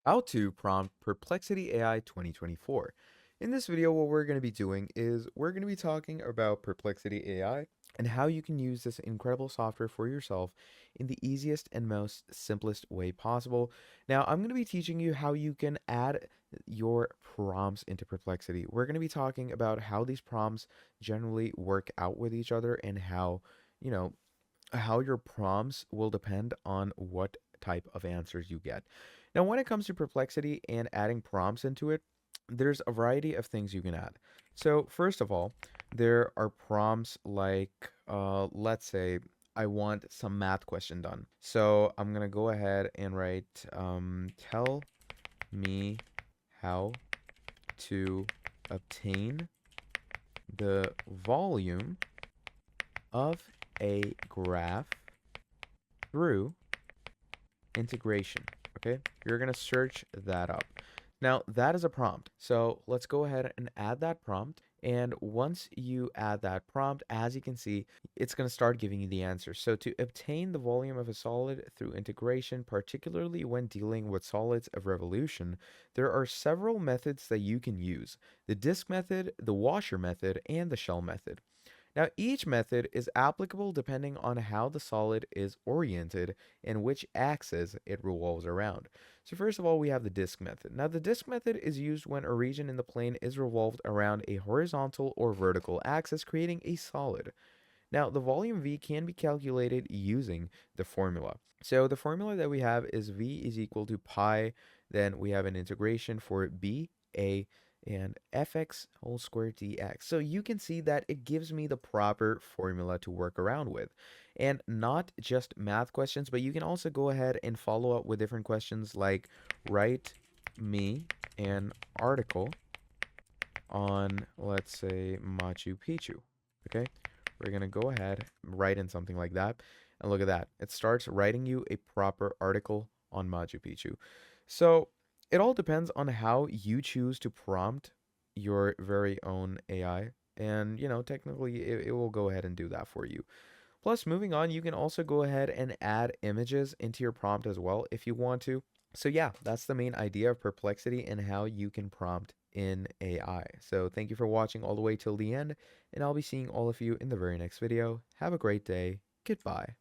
How to Prompt Perplexity AI 2024. In this video, what we're going to be doing is we're going to be talking about Perplexity AI and how you can use this incredible software for yourself in the easiest and most simplest way possible. Now, I'm going to be teaching you how you can add your prompts into Perplexity. We're going to be talking about how these prompts generally work out with each other and you know, how your prompts will depend on what type of answers you get. Now, when it comes to Perplexity and adding prompts into it, there's a variety of things you can add. So, first of all, there are prompts like, let's say, I want some math question done. So, I'm going to go ahead and write, tell me how to obtain the volume of a graph through integration. Okay, you're going to search that up. Now, that is a prompt. So let's go ahead and add that prompt. And once you add that prompt, as you can see, it's going to start giving you the answer. So to obtain the volume of a solid through integration, particularly when dealing with solids of revolution, there are several methods that you can use: the disk method, the washer method, and the shell method. Now, each method is applicable depending on how the solid is oriented and which axis it revolves around. So first of all, we have the disk method. Now, the disk method is used when a region in the plane is revolved around a horizontal or vertical axis, creating a solid. Now, the volume V can be calculated using the formula. So the formula that we have is V is equal to pi, then we have an integration for B, A, and fx whole squared dx. So you can see that it gives me the proper formula to work around with. And not just math questions, but you can also go ahead and follow up with different questions like write me an article on, let's say, Machu Picchu. Okay, we're going to go ahead, write in something like that. And look at that. It starts writing you a proper article on Machu Picchu. So it all depends on how you choose to prompt your very own AI. And, technically, it will go ahead and do that for you. Plus, moving on, you can also go ahead and add images into your prompt as well if you want to. So yeah, that's the main idea of Perplexity and how you can prompt in AI. So thank you for watching all the way till the end, and I'll be seeing all of you in the very next video. Have a great day. Goodbye.